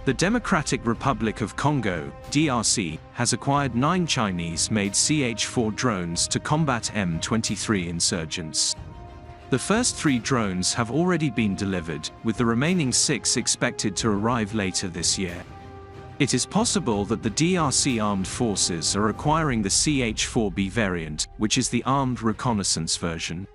The Democratic Republic of Congo, DRC, has acquired 9 Chinese-made CH-4 drones to combat M23 insurgents. The first 3 drones have already been delivered, with the remaining 6 expected to arrive later this year. It is possible that the DRC Armed Forces are acquiring the CH-4B variant, which is the armed reconnaissance version.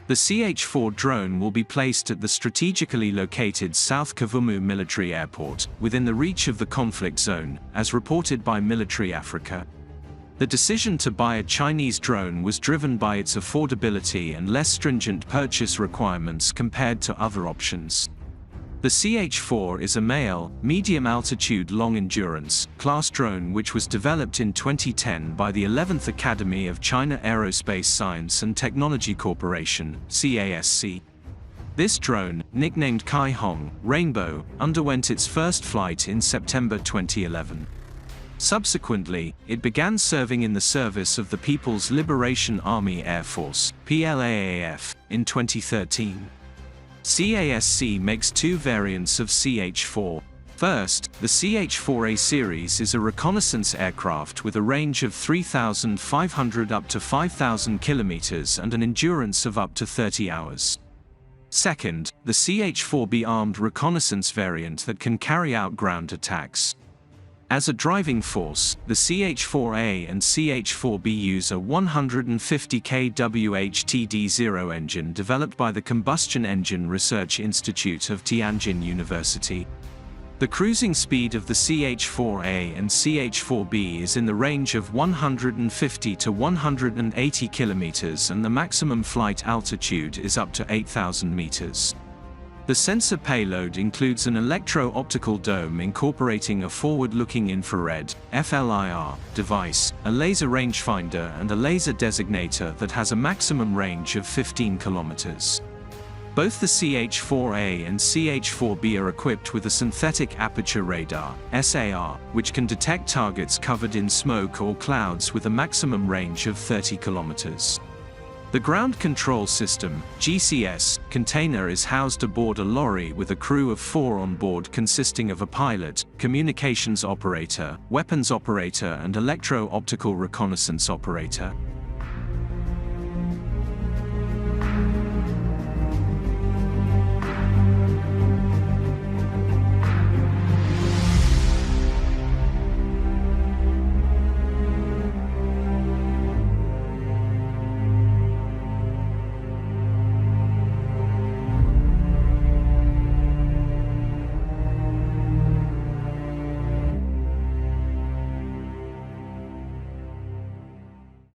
The CH-4 drone will be placed at the strategically located South Kavumu military airport, within the reach of the conflict zone, as reported by Military Africa. The decision to buy a Chinese drone was driven by its affordability and less stringent purchase requirements compared to other options. The CH-4 is a male, medium-altitude long-endurance class drone which was developed in 2010 by the 11th Academy of China Aerospace Science and Technology Corporation, CASC. This drone, nicknamed Kai Hong Rainbow, underwent its first flight in September 2011. Subsequently, it began serving in the service of the People's Liberation Army Air Force, PLAAF, in 2013. CASC makes 2 variants of CH-4. First, the CH-4A series is a reconnaissance aircraft with a range of 3,500 up to 5,000 kilometers and an endurance of up to 30 hours. Second, the CH-4B armed reconnaissance variant that can carry out ground attacks. As a driving force, the CH-4A and CH-4B use a 150 kW HTD-0 engine developed by the Combustion Engine Research Institute of Tianjin University. The cruising speed of the CH-4A and CH-4B is in the range of 150 to 180 kilometers and the maximum flight altitude is up to 8,000 meters. The sensor payload includes an electro-optical dome incorporating a forward-looking infrared (FLIR) device, a laser rangefinder and a laser designator that has a maximum range of 15 kilometers. Both the CH-4A and CH-4B are equipped with a synthetic aperture radar (SAR), which can detect targets covered in smoke or clouds with a maximum range of 30 kilometers. The Ground Control System (GCS) container is housed aboard a lorry with a crew of 4 on board consisting of a pilot, communications operator, weapons operator and electro-optical reconnaissance operator.